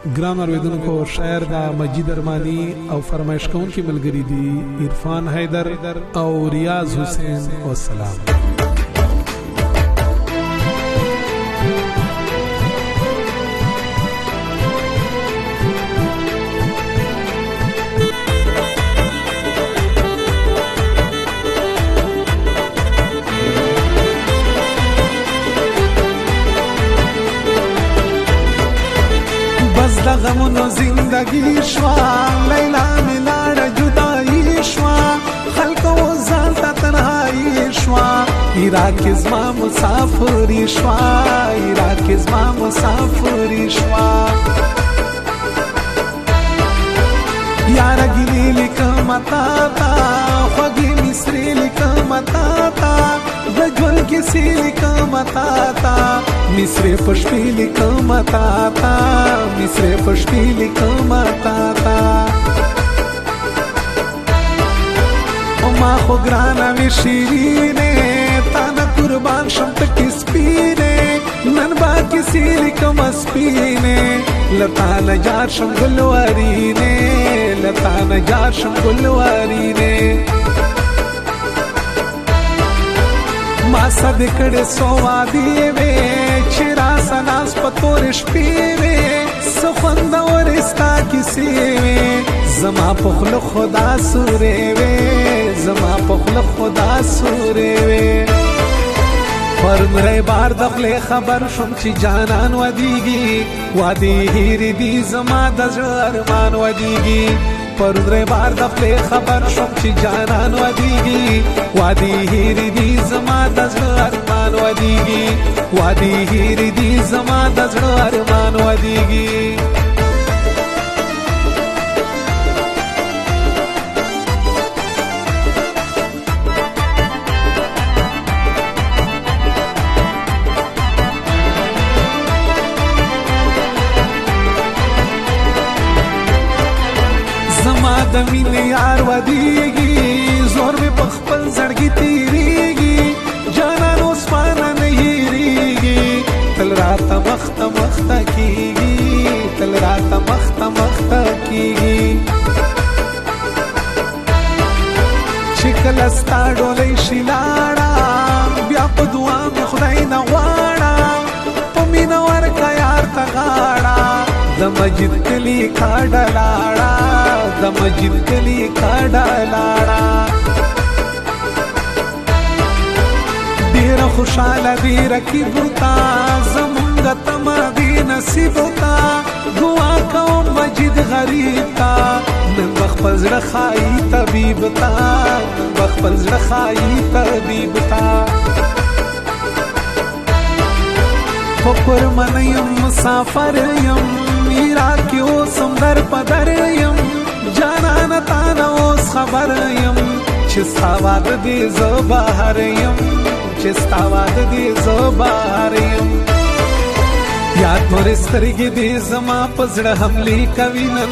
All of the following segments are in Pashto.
ګران اوریدونکو شاعر دا مجید ارمانی او فرمایش کوونکی ملګری دي عرفان حیدر او ریاض حسین والسلام. غمونو زندگی شوا لیلا ملاړه جدائی شوا خلکو ځان ته تنهایی شوا عراق زما مسافری شوا عراق زما مسافری شوا یار ګلی لیکم تا تا خوږی مصری لیکم تا تا د ګل کیسې لیکم تا تا مصری پښپی لیکم تا تا مصری پښپی لیکم تا تا او ما خو ګرانه وی شیرینه تا نه قربان شم ته سپینه نن با کیسې لیکم سپینه لتا نجار شم ګلوارینه لتا نجار شم ګلوارینه ما صد کړه سوادي وې چیرې سناس پتور شپې وې سخوند ورستا کیسې وې زما په خل خدا سورې وې زما په خل خدا سورې وې پرمره بار دخل خبر شم چې جانان ودیږي وادي هیر دي زما د ارمان ودیږي پرمره بار دخل خبر شم چې جانان ودیږي وادي هیر دي زما د ارمان ودیږي وادي هیر دي زما د ارمان ودیږي د مینې یار ودیږي زور مې په خپل زړګي تیریږي جانان اوس مانه نه هېرېږي تل راته مخته مخته کېږي تل راته مخته مخته کېږي چې کله ستا ډولۍ شي لاړه بیا په دعا مې خدای نه غواړه په مینه ورکه یار ته غاړه د مجید کلی کاډه لاړه د مجید کلی کاډه لاړه ډېره خوشحاله دې رقیب تا زمونږ تمه دې نصیب تا دعا کوم مجید غریب تا نن به خپل زړه ښایي طبیب تا نن به خپل زړه ښایي طبیب تا خو قرمن یم مسافر یم عراق کې اوسم در په در یم جانان تا نه اوس خبر یم چې ستا واده دې زه بهر یم چې ستا واده دې زه بهر یم یاد مورې سترګې دې زما په زړه حملې کوي نن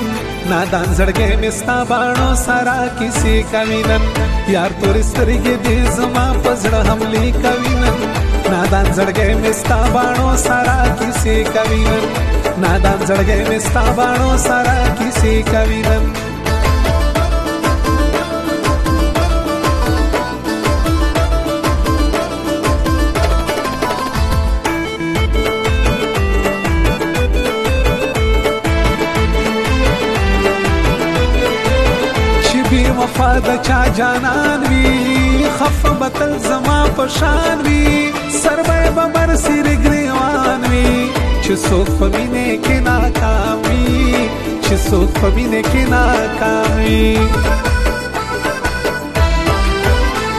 نادان زړګی مې ستا باڼو سره کیسې کوي نن یار تورې سترګې دې زما په زړه حملې کوي نن نادان زړګی مې ستا باڼو سره کیسې کوي نن نادان زړګی مې ستا باڼو سره کیسې کوي نن وفا د چا جانان وی خفه بتل زما پشان وی سر به بمر سیر گریوان وی چې څوک په مینه کې ناکام وی چې څوک په مینه کې ناکام وی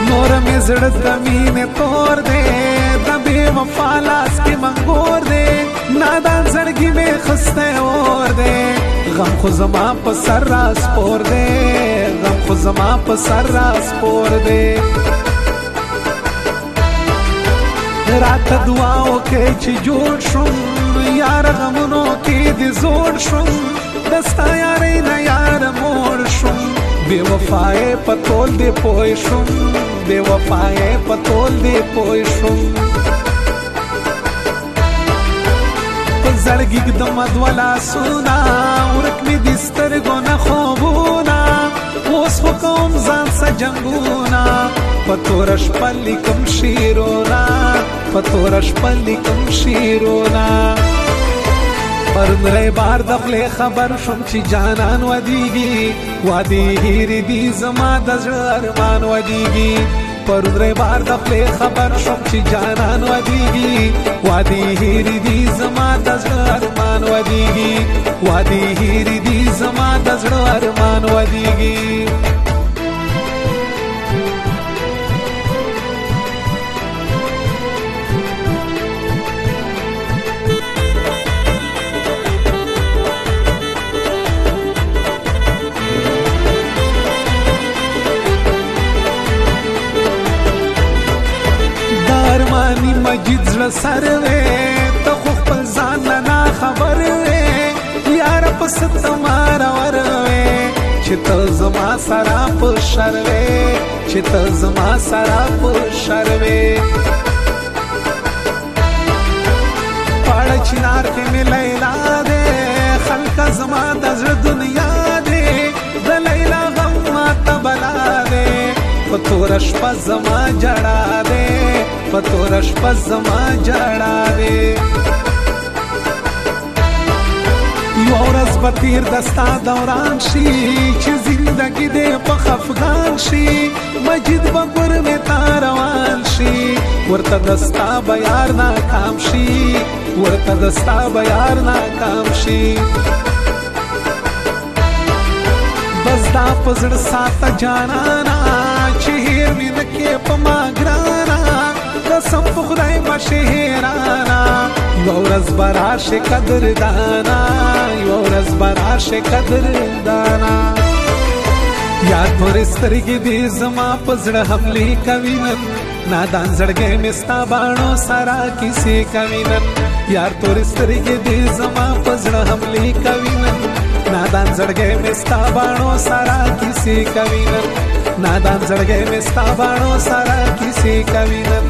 نور مې زړه د مینه تور دې د بې وفا لاس کې منګور دې نادان زړګي مې خسته اور دې غم خو زما په سر را سپور دې غم خو زما په سر را سپور دې راته دعا وکړې چې جوړ شم یار غمونو کې دې زوړ شم دستا یارې نه یار موړ شم بې وفایې په تول دې پوه شم بې وفایې په تول دې پوه شم زړګي د مدولا سونا ورک می دستر ګونه خوبونا اوس حکم ځان سجنګونا پتورش پلی کم شیرونا پتورش پلی کم شیرونا پرنره بار دخل خبر شم چی جانان ودیگی وادی هیری دی زما دزر ارمان ودیگی پرنره بار دخل خبر شم چی جانان ودیگی وادی هیری دی زما دزر ارمان ودیگی وادی هیری دی زما دزر ارمان ودیگی مجید زړه سر وې ته خو خپل ځان نه خبر وې یار پس تمہار ور وې چې ته زما سره په شر وې چې ته زما سره په شر وې پاړ چنار کې مې لیلا دې خلک زما د زړه دنیا دې د لیلا غم ما ته بلا دې پتورش په زما جړا دې پتورش په زما جړا دې یو ورځ به تیر دستا دوران شي چې زندګي دې په خفګان شي مجید به ګور مې تا روان شي ورته دستا به یار ناکام شي ورته دستا به یار ناکام شي بس دا په زړه ساته جانانا چې هیر مې نه کې په ما ګرانا قسم په خدای ما شهرانا یو ورځ به راشي قدردانا یو ورځ به راشي قدردانا یاد پرې سترګې دې زما په زړه حملې کوي نن نادان زړګی مې ستا باڼو سره کیسې کوي نن یار تورې سترګې دې زما په زړه حملې کوي نن نادان زړګی مې ستا باڼو سره کیسې کوي نن نادان زړګی مې ستا باڼو سره کیسې کوي نن